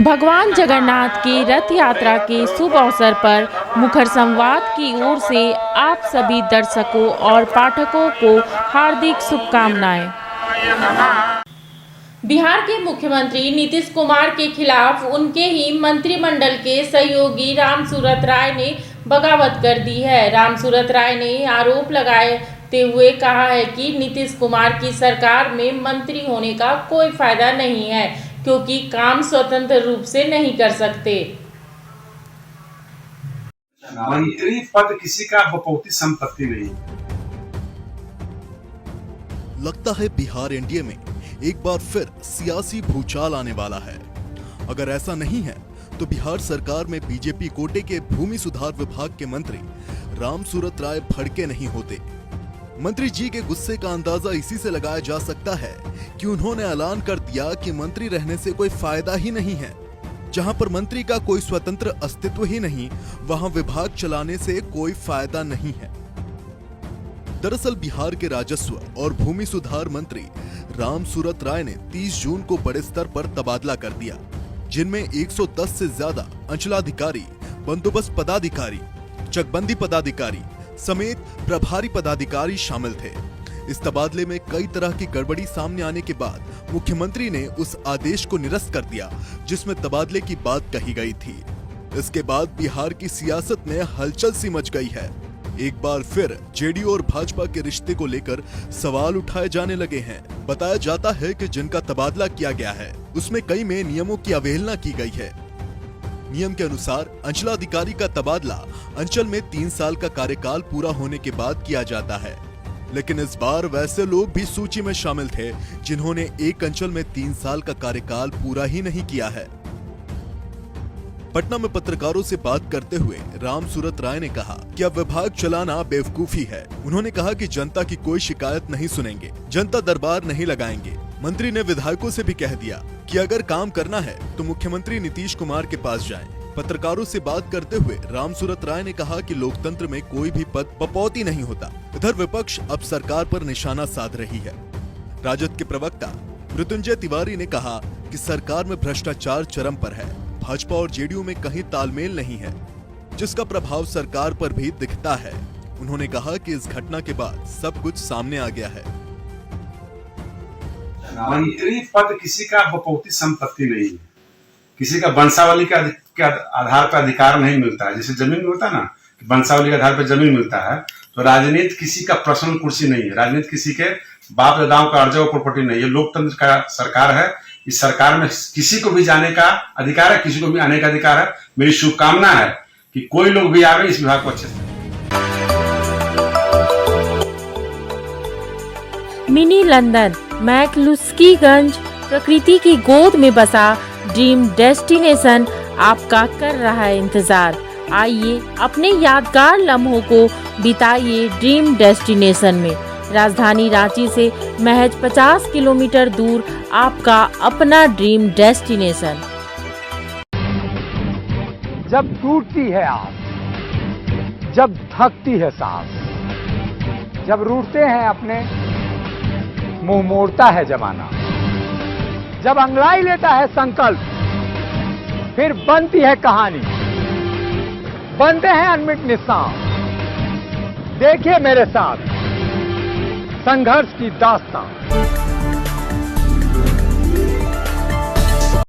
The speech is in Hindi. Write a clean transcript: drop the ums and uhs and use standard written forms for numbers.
भगवान जगन्नाथ की रथ यात्रा के शुभ अवसर पर मुखर संवाद की ओर से आप सभी दर्शकों और पाठकों को हार्दिक शुभकामनाएं। बिहार के मुख्यमंत्री नीतीश कुमार के खिलाफ उनके ही मंत्रिमंडल के सहयोगी रामसूरत राय ने बगावत कर दी है। रामसूरत राय ने आरोप लगाते हुए कहा है कि नीतीश कुमार की सरकार में मंत्री होने का कोई फायदा नहीं है, क्योंकि काम स्वतंत्र रूप से नहीं कर सकते। मंत्री पद किसी का बपौती संपत्ति नहीं। लगता है बिहार एनडीए में एक बार फिर सियासी भूचाल आने वाला है। अगर ऐसा नहीं है तो बिहार सरकार में बीजेपी कोटे के भूमि सुधार विभाग के मंत्री रामसूरत राय भड़के नहीं होते। मंत्री जी के गुस्से का अंदाजा इसी से लगाया जा सकता है कि उन्होंने ऐलान कर दिया कि मंत्री रहने से कोई फायदा ही नहीं है। जहां पर मंत्री का कोई स्वतंत्र अस्तित्व ही नहीं, वहां विभाग चलाने से कोई फायदा नहीं है। दरअसल बिहार के राजस्व और भूमि सुधार मंत्री रामसूरत राय ने 30 जून को बड़े स्तर पर तबादला कर दिया, जिनमें 110 से ज्यादा अंचलाधिकारी, बंदोबस्त पदाधिकारी, चकबंदी पदाधिकारी समेत प्रभारी पदाधिकारी शामिल थे। इस तबादले में कई तरह की गड़बड़ी सामने आने के बाद मुख्यमंत्री ने उस आदेश को निरस्त कर दिया जिसमें तबादले की बात कही गई थी। इसके बाद बिहार की सियासत में हलचल सी मच गई है। एक बार फिर जेडीयू और भाजपा के रिश्ते को लेकर सवाल उठाए जाने लगे हैं। बताया जाता है कि जिनका तबादला किया गया है उसमें कई में नियमों की अवहेलना की गई है। नियम के अनुसार अंचलाधिकारी का तबादला अंचल में 3 साल का कार्यकाल पूरा होने के बाद किया जाता है, लेकिन इस बार वैसे लोग भी सूची में शामिल थे जिन्होंने एक अंचल में 3 साल का कार्यकाल पूरा ही नहीं किया है। पटना में पत्रकारों से बात करते हुए रामसूरत राय ने कहा कि अब विभाग चलाना बेवकूफी है। उन्होंने कहा कि जनता की कोई शिकायत नहीं सुनेंगे, जनता दरबार नहीं लगाएंगे। मंत्री ने विधायकों से भी कह दिया कि अगर काम करना है तो मुख्यमंत्री नीतीश कुमार के पास जाएं। पत्रकारों से बात करते हुए रामसूरत राय ने कहा कि लोकतंत्र में कोई भी पद बपौती नहीं होता। इधर विपक्ष अब सरकार पर निशाना साध रही है। राजद के प्रवक्ता मृत्युंजय तिवारी ने कहा कि सरकार में भ्रष्टाचार चरम पर है। भाजपा और जेडीयू में कहीं तालमेल नहीं है, जिसका प्रभाव सरकार पर भी दिखता है। उन्होंने कहा कि इस घटना के बाद सब कुछ सामने आ गया है। मंत्री पद किसी का बपौती संपत्ति नहीं है, किसी का वंशावली के आधार पर अधिकार नहीं मिलता है। जैसे जमीन में होता है ना, वंशावली के आधार पर जमीन मिलता है, तो राजनीति किसी का पर्सनल कुर्सी नहीं है। राजनीति किसी के बाप दादाओं का अर्जा प्रॉपर्टी नहीं है। लोकतंत्र का सरकार है। इस सरकार में किसी को भी जाने का अधिकार है, किसी को भी आने का अधिकार है। मेरी शुभकामना है कि कोई लोग भी आवे इस विभाग को अच्छे से। मिनी लंदन मैक्लुस्कीगंज प्रकृति की गोद में बसा ड्रीम डेस्टिनेशन आपका कर रहा है इंतजार। आइए अपने यादगार लम्हों को बिताइए ड्रीम डेस्टिनेशन में। राजधानी रांची से महज 50 किलोमीटर दूर आपका अपना ड्रीम डेस्टिनेशन। जब टूटती है आस, जब थकती है सांस, जब रूठते हैं अपने, मुंह मोड़ता है जमाना, जब अंगड़ाई लेता है संकल्प, फिर बनती है कहानी, बनते हैं अनमिट निशान। देखिए मेरे साथ संघर्ष की दास्तां।